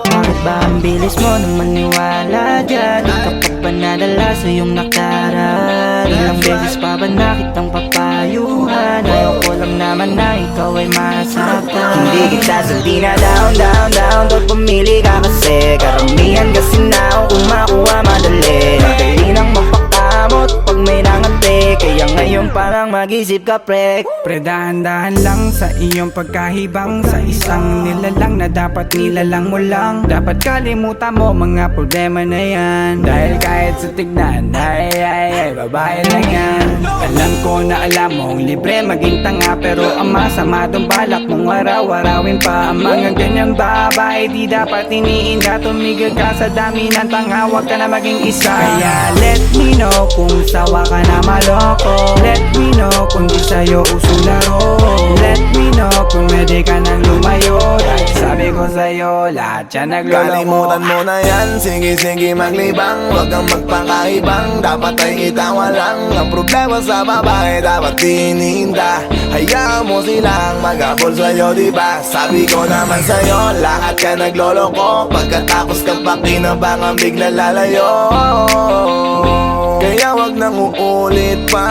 Bakit ba ang bilis mo na maniwala dyan? Kapag ba nadala sa iyong nakaraan? Ilang beses pa ba nakitang papayuhan? Ayaw ko lang naman na ikaw ay masaktan. Hindi kita sabi na down, down, down. Pag pumili ka kasi karamihan kasi na kung makuha madali. Madali nang magpakamot pag may nangante. Kaya ngayon parang mag-isip ka pre. Pre, dahan-dahan lang sa iyong pagkahibang. Sa isang nilalang na dapat nilalang mo lang. Dapat kalimutan mo mga problema na yan. Dahil kahit sa tignan, ay, babae lang yan. Alam ko na alam mong libre maging tanga, pero ang masama dong balak mong araw-arawin pa. Ang mga ganyang babae di dapat iniinda. Tumigil ka sa dami ng tanga, huwag ka na maging isa. Kaya let me know kung sawa ka na maloko. Let me know kung di sa'yo uso laro. Let me know kung pwede ka nang lumayo. Dahil sabi ko sa'yo, lahat yan nagloloko. Kalimutan mo na yan, sige maglibang. Huwag kang magpakaibang, dapat ay itawa lang. Ang problema sa babae, dapat tinihinda. Hayaan mo silang mag-abol sa'yo, diba? Sabi ko naman sa'yo, lahat ka nagloloko. Pagkatapos kang pakinabangan, bigla lalayo. Kaya wag nang uulit pa,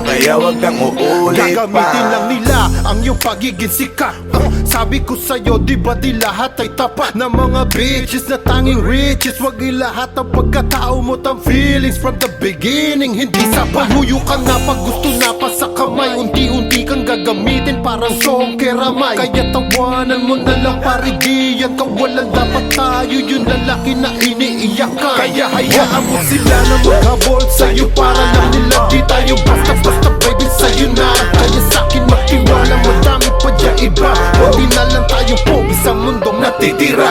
kaya wag nang uulit pa. Gagamitin lang nila ang iyong pagiging sikat. Sabi ko sa'yo, di ba di lahat ay tapat na mga bitches na tanging riches? Wag ilahat ang pagkatao mo tang feelings from the beginning. Hindi sapat, huyo ka na pag gusto na pa sa kamay. Unti-unti kang gagamitin parang song keramay. Kaya tawanan mo na lang pare, di yan kawalan. Dapat tayo yung lalaki na iniiyakan. Kaya hayaan mo sila na maghabol sa'yo, para lang nila di tayo basta-basta baby sa'yo na. Kaya sa'kin magtiwala, madami pa dyan iba. Hindi na lang tayo pogi sa mundong natitira.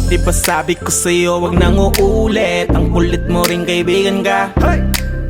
Di ba sabi ko sa'yo, wag nang uulit. Ang kulit mo rin kaibigan ka.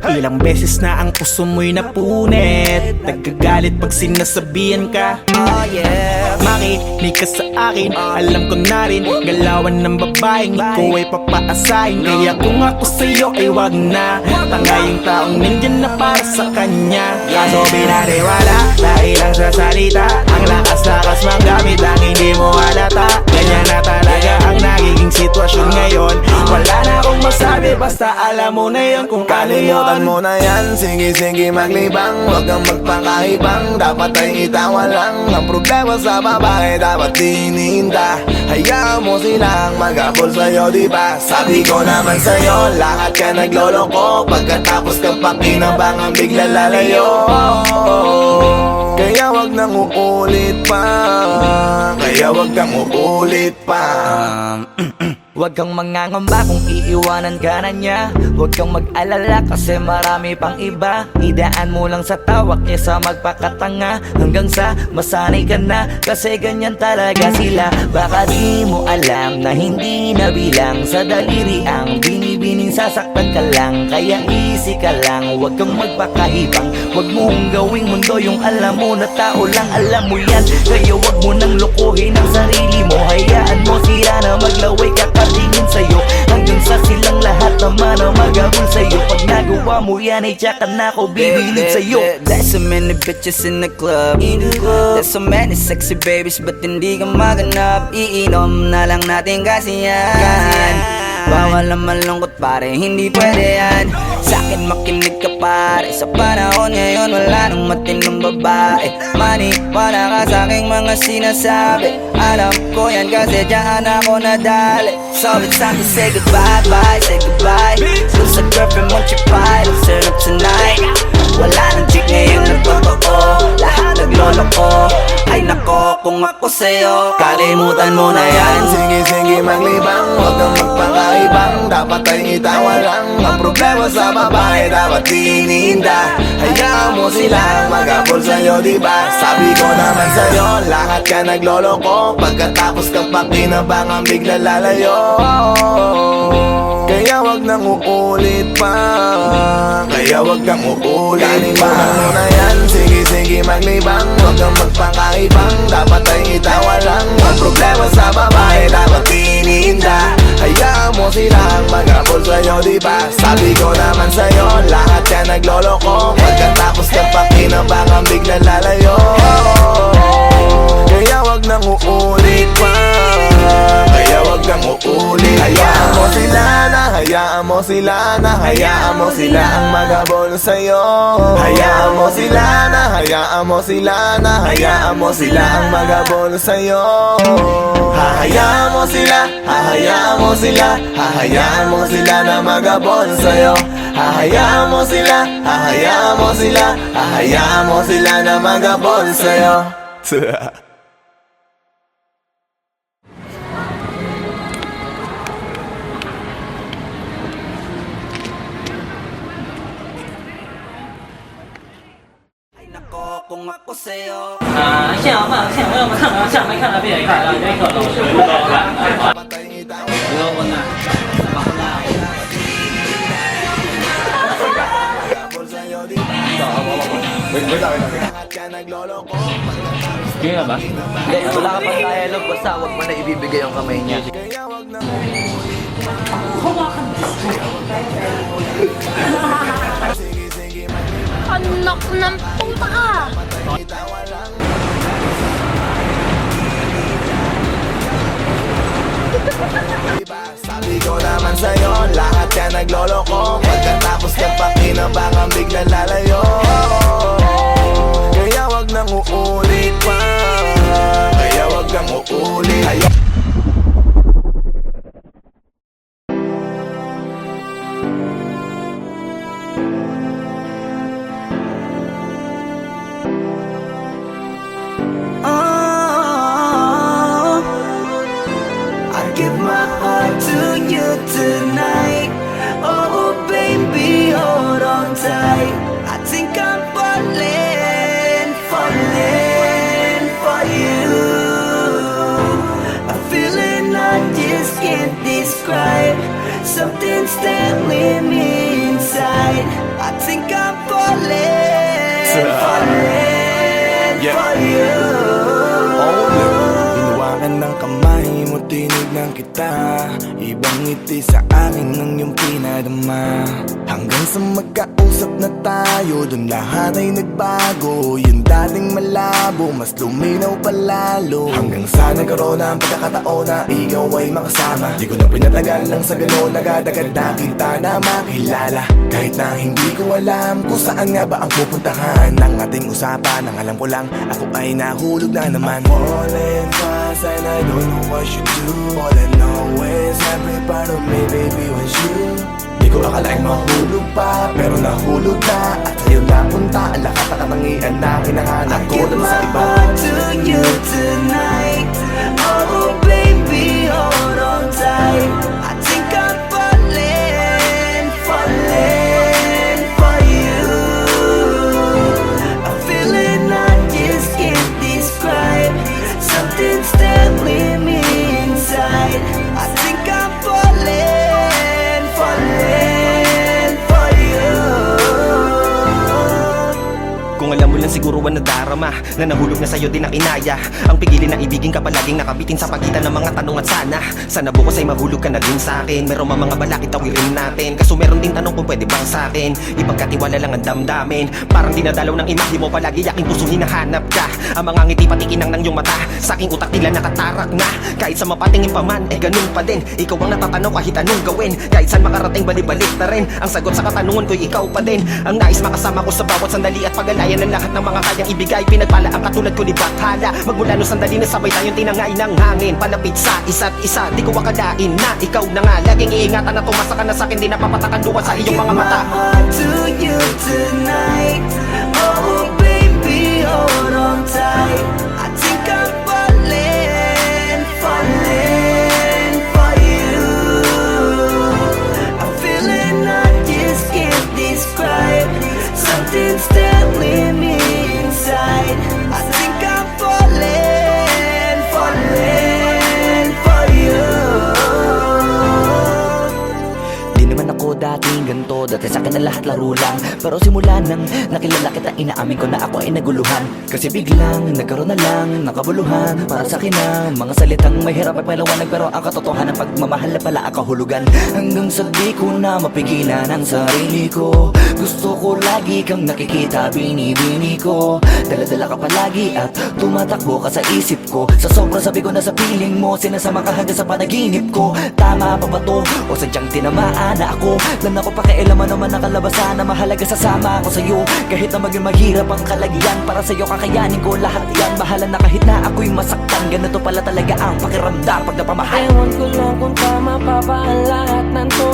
Ilang beses na ang puso mo'y napunit. Nagkagalit pag sinasabihan ka. Oh yeah, Makinig ka sa akin, alam ko na rin galawan ng babaeng ikaw ay papaasahin. Kaya kung ako sa'yo ay wag na. Tanga yung taong nandyan na para sa kanya. Kaso binariwala dahil lang sa salita. Ang lakas-lakas magamit ang hindi mo halata. Ganyan na talaga ang nagiging sitwasyon ngayon. Wala na akong masabi, basta alam mo na yun kung ano yun. Kalimutan mo na yan, sige maglibang. Huwag kang magpakaibang, dapat ay itawa lang. Ang problema sa babae, dapat tinihinda. Hayaan mo silang mag-abol sa'yo, diba? Sabi ko naman sa'yo, lahat ka nagloloko. Pagkatapos kang pakinabangan, bigla lalayo. Kaya wag nang uulit pa, kaya wag nang uulit pa. Huwag kang mangangamba kung iiwanan ka na niya. Huwag kang mag-alala kasi marami pang iba. Idaan mo lang sa tawak niya sa magpakatanga, hanggang sa masanay ka na, kasi ganyan talaga sila. Baka di mo alam na hindi na bilang sa daliri ang binibining sasaktan ka lang. Kaya easy ka lang, huwag kang magpakahibang. Huwag mong gawing mundo yung alam mo na tao lang alam mo yan. Kaya huwag mo nang lokohin ang sarili mo. Hayaan mo sila na maglaway kakatingin sa'yo, hanggang sa silang lahat naman ang mag-abol sa'yo. Pag nagawa mo yan ay tsaka na ako bibilid sa'yo. There's so many bitches in the club. There's so many sexy babies, but hindi ka maganap. Iinom na lang natin kasi yan. Bawal na malungkot pare, hindi pwede yan. Sa'kin makinig ka pare, sa panahon ngayon wala nang matinong babae. Maniwala ka sa'king mga sinasabi, alam ko yan kasi dyan ako nadali. So it's time to say goodbye, bye, say goodbye. Dun sa girlfriend mo chipay, don't turn up tonight. Wala nang chick ngayon nagtotoo, lahat naglolo ko. Ay nako, kung ako sa'yo, kalimutan mo na yan. Sige, sige maglibang, huwag kang magpakaibang. Dapat ay itawa lang, ang problema sa babae dapat iniinda. Hayaan mo sila mag-apol sa'yo, diba? Sabi ko naman sa'yo, lahat ka nagloloko. Pagkatapos kang pakinabangan bigla lalayo. Kaya wag nang uulit pa, kaya wag nang uulit pa. Kalimutan mo na yan, sige sige maglibang. Huwag kang magpakaibang, dapat ay itawa lang. Ang problema sa babae dapat iniinda. Hayaan mo silang mag-apol sa'yo, diba? Sabi ko naman sa'yo, lahat ka nagloloko. Pagkatapos kang pakinabangan bigla lalayo. Kaya wag nang uulit pa, kaya wag nang uulit. Hayaan mo sila na, hayaan mo sila na, hayaan mo sila ang mag-abol sa'yo. Hayaan mo sila na, hayaan mo sila na, hayaan mo sila ang mag-abol sa'yo. Hahayaan mo sila, hahayaan mo sila, hahayaan mo sila na mag-abol sa'yo. Hahayaan mo sila, hahayaan mo sila, hahayaan mo sila na mag-abol sa'yo. Kung ako sa'yo, 现在放，现在我们看了，下面看了别看了，这个老师不搞了。不要问了。 Kaya ba? Hindi, wala ka pang dialogue, basta wag mo na ibibigay ang kamay niya. Anak ng puta ka! Sabi ko naman sa'yo, lahat ka nagloloko. Pagkatapos kang pakinabangan bigla lalayo. Kaya wag nang uulit pa, kaya wag nang uulit. Give my heart to you tonight. Oh baby, hold on tight. I think I'm falling, falling for you. A feeling I just can't describe. Something's telling me inside. I think I'm falling, falling for you. Hinawakan ng kamay mo, tinignan kita. Ibang ngiti sa akin ng iyong pinadama. Hanggang sa magkausap na tayo, dun lahat ay nagbago. Yung dating malabo, mas luminaw palalo. Hanggang sa nagkaroon ang pagkakataon na ikaw ay makasama. Di ko na pinatagal lang sa gano'n, agad-agad na kita na makilala. Kahit na hindi ko alam kung saan nga ba ang pupuntahan ng ating usapan. Ang alam ko lang, ako ay nahulog na naman. I'm falling fast and I don't know what you do. All I know is every part of me, baby, was you. Di ko akalaing mahulog pa, pero nahulog na. At sa'yo napunta ang lahat na katangian na kinahanap ko dun sa iba. To you tonight. Oh baby, hold on tight. I think I'm falling, falling for you. A feeling I just can't describe. Something's telling me inside. I think I'm falling, falling for you. Kung alam mo lang siguro ang nadaraw nadarama na nahulog na sa'yo din ang inaya. Ang pigilin na ibigin ka palaging nakabitin sa pagitan ng mga tanong at sana bukas ay mahulog ka na din sa'kin. Meron mga balakid tawirin natin, kaso meron din tanong kung pwede bang sa'kin ipagkatiwala lang ang damdamin. Parang dinadalaw ng imahe mo, palagi aking puso hinahanap ka. Ang mga ngiti patikinang ng iyong mata, sa aking utak tila nakatarak na. Kahit sa mapatingin pa man, eh ganun pa din. Ikaw ang natatanaw kahit anong gawin. Kahit saan makarating balibalik na rin. Ang sagot sa katanungan ko'y ikaw pa din. Ang nais makasama ko sa bawat sandali at pag-alayan ng lahat ng mga kayang ibigay. Pinagpala ang katulad ko ni Bathala. Magmula no sandali na sabay tayong tinangay ng hangin. Palapit sa isa't isa, di ko akalain na ikaw na nga. Laging iingatan na tumasa ka na sa'kin, di napapatakan duwa sa iyong mga mata. To you tonight, oh baby, hold on tight. I think I'm falling for you. I'm feeling I just can't describe. Something's telling me inside. I think I'm falling for you. Di naman ako dating ganito, dati sa'kin na lahat laro lang. Pero simula nang nakilala kita, inaamin ko na ako ay naguluhan. Kasi biglang nagkaroon na lang ng kabuluhan. Para sa'kin ang mga salitang mahirap ay paliwanag, pero ang katotohanan pagmamahal na pala ang kahulugan. Hanggang sa di ko na mapigilan ang sarili ko. Gusto ko lagi kang nakikita, binibini ko. Dala-dala ka palagi at tumatakbo ka sa isip ko. Sa sobrang sabi ko na sa piling mo, sinasama ka hanggang sa panaginip ko. Tama pa ba to? O sadyang tinamaan na ako? Lang ako pakialaman naman ang kalabasan na mahalaga sasama ako sa'yo. Kahit na maging mahirap ang kalagyan, para sa'yo kakayanin ko lahat yan. Bahala na kahit na ako'y masaktan, ganito pala talaga ang pakiramdam pag napamahal. Ewan ko lang kung tama pa ba ang lahat ng to.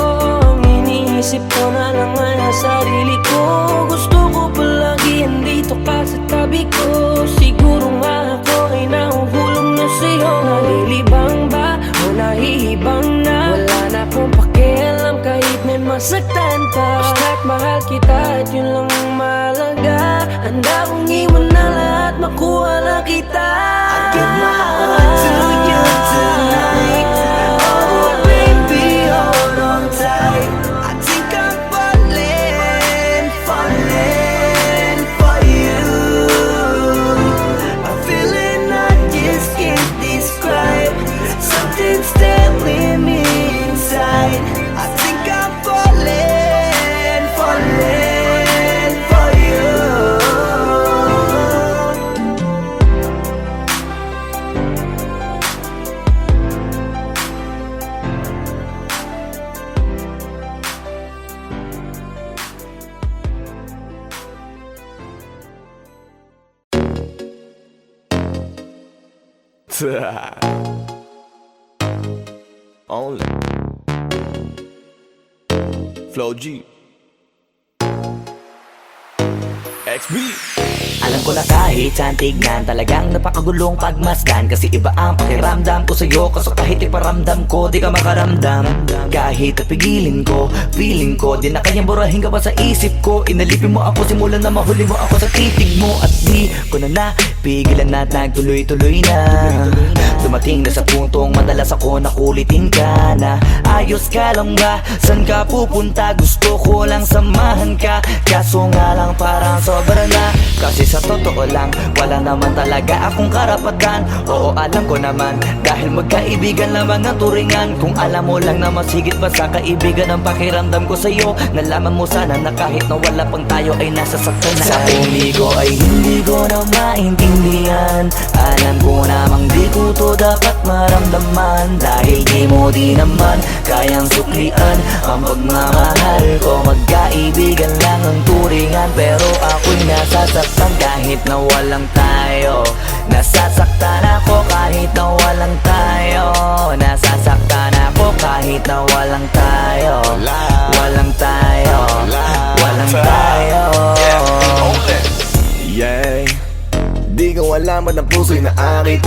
Iniisip ko na lang ang sarili ko. Gusto ko palagi andito ka sa tabi ko. Siguro nga ako ay nahuhulog na sa'yo. Nalilibang ba o nahihibang na? Wala na akong pakialam kahit may masaktan pa. Basta't mahal kita at yun lang ang mahalaga. Handa kong iwan na lahat, makuha lang kita. I give my heart to you tonight. Oh baby, hold on tight. I think I'm falling for you. I'm feeling I just can't describe. Something's telling me inside. I think I'm falling for you. Only Flow G XB. Alam ko na kahit saan tignan, talagang napakagulong pagmasdan. Kasi iba ang pakiramdam ko sa'yo, kaso kahit iparamdam ko, di ka makaramdam. Kahit napigilin ko, feeling ko, di na kayang burahin ka pa sa isip ko. Inalipin mo ako, simulan na mahuli mo ako sa titig mo. At di ko na napigilan na nagtuloy-tuloy na. Dumating na sa puntong madalas ako nakulitin ka na. Ayos ka lang ba? San ka pupunta? Gusto ko lang samahan ka. Kaso nga lang parang sobra na. Kasi sa totoo lang, wala naman talaga akong karapatan. Oo, alam ko naman, dahil magkaibigan lamang ang turingan. Kung alam mo lang na mas higit pa sa kaibigan ang pakiramdam ko sa'yo, nalaman mo sana na kahit na wala pang tayo ay nasasaktan na. Sa umigo ay hindi ko na maintindihan. Alam ko namang di ko to dapat maramdaman. Dahil di mo di naman kayang suklian ang pagmamahal ko. Magkaibigan lang ang turingan, pero ako'y nasasaktan kahit na walang tayo. Nasasaktan ako kahit na walang tayo. Nasasaktan ako kahit na walang tayo. Walang tayo. Walang tayo. Yeah. Di ko alam ba't ang puso'y naakit.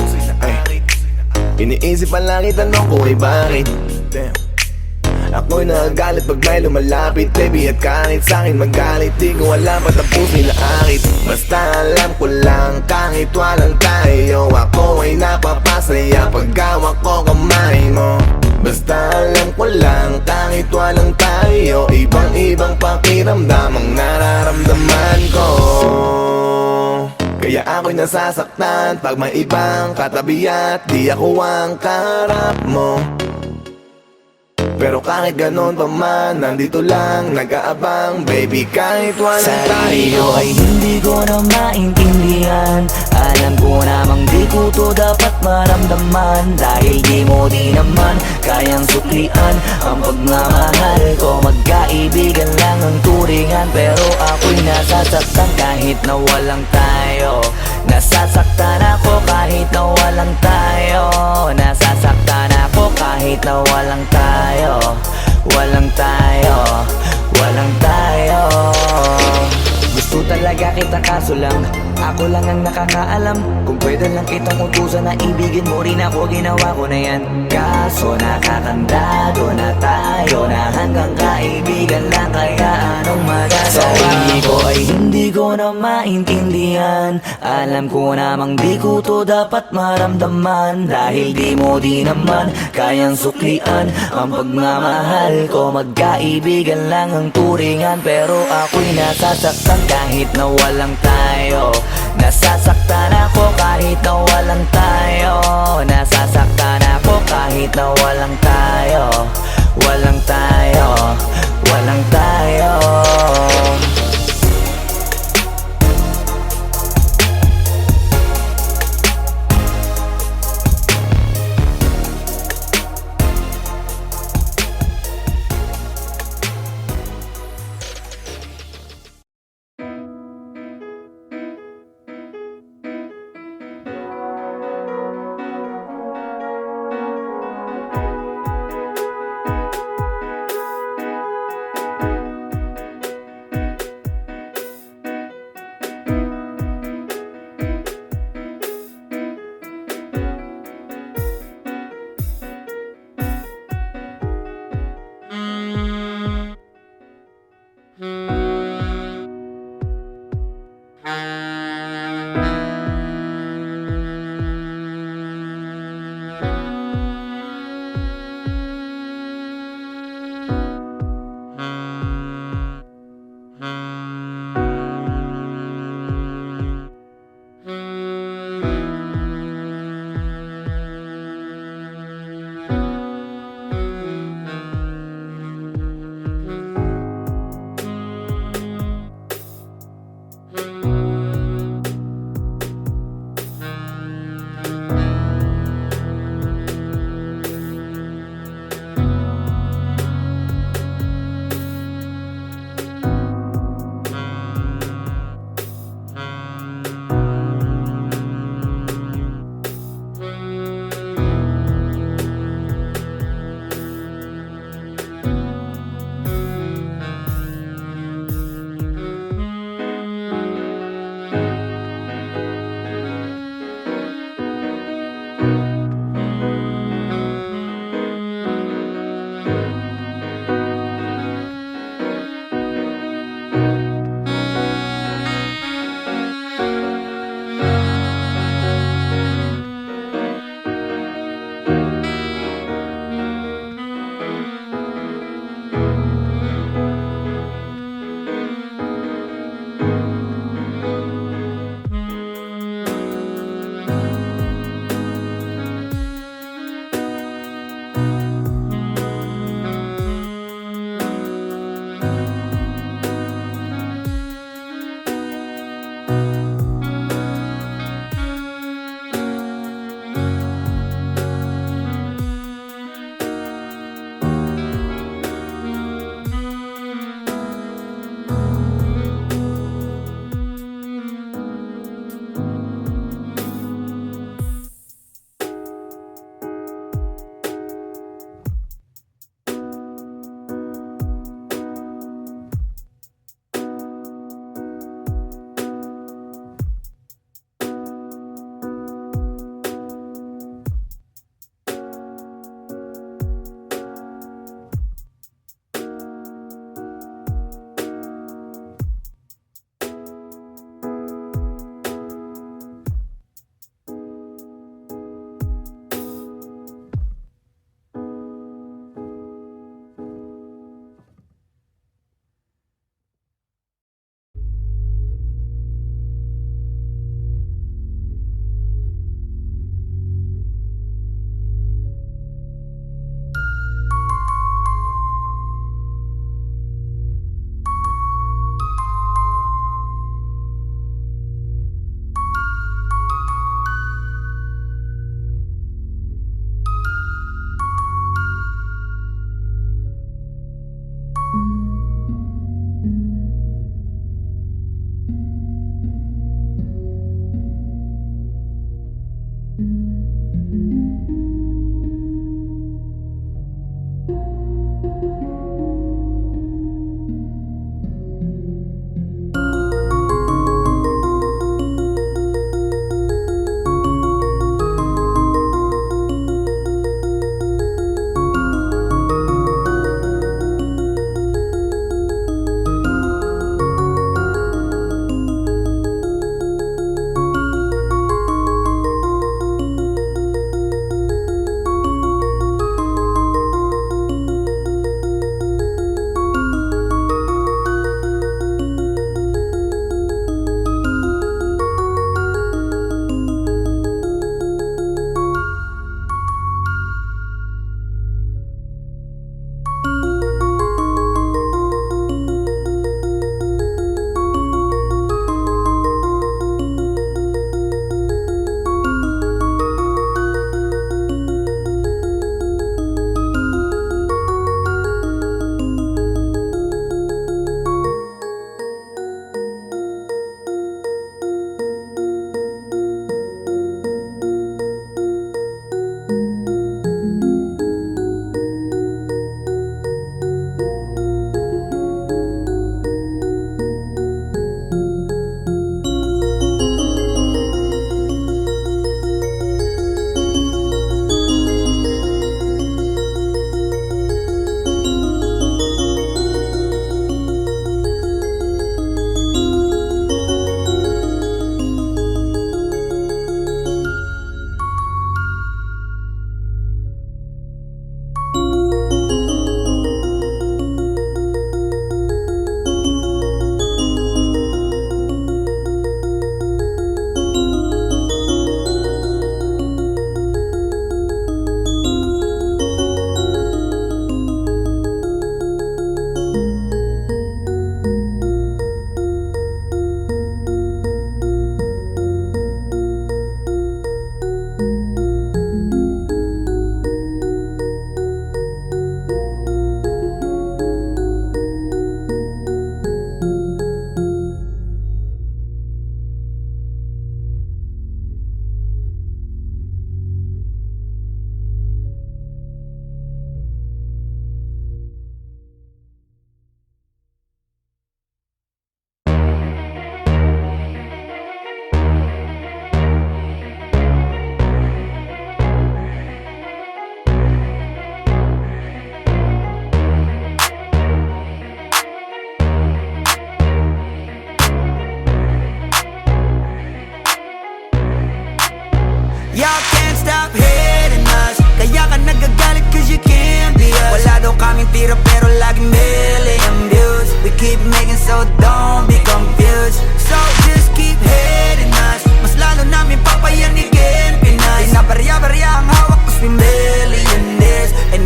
Iniisip ang langit, tanong ko ay bakit. Ako'y nagagalit pag may lumalapit, baby, at kahit sa'kin magalit. Di ko alam ba't ang puso'y naakit. Basta alam ko lang kahit walang tayo, ako ay napapasaya pag hawak ko kamay mo. Basta alam ko lang kahit walang tayo, ibang pakiramdam ang nararamdaman ko. Kaya ako'y nasasaktan pag may ibang katabi at di ako ang kaharap mo. Pero kahit ganon pa man, nandito lang, nag-aabang, baby, kahit walang Sarili tayo. ko ay hindi ko na maintindihan. Alam ko namang di ko to dapat maramdaman, dahil di mo di naman kayang suklian ang pagmamahal ko. Magkaibigan lang ang turingan, pero ako'y nasasaktan kahit na walang tayo. Nasasaktan ako kahit na walang tayo. Nasasaktan ako kahit na walang tayo. Walang tayo, walang tayo. Gusto talaga kita kaso lang ako lang ang nakakaalam. Kung pwede lang kitang utusan na ibigin mo rin ako, ginawa ko na yan. Kaso nakakandado na tayo na hanggang kaibigan lang, kaya anong magagawa? Sarili ko ay hindi ko na maintindihan. Alam ko namang di ko to dapat maramdaman, dahil di mo di naman kayang suklian ang pagmamahal ko. Magkaibigan lang ang turingan, pero ako'y nasasaktan kahit na walang tayo. Nasasaktan ako kahit na walang tayo. Nasasaktan ako kahit na walang tayo. Walang tayo, walang tayo.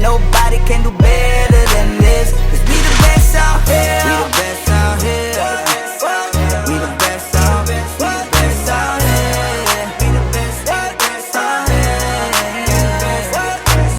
nobody can do better.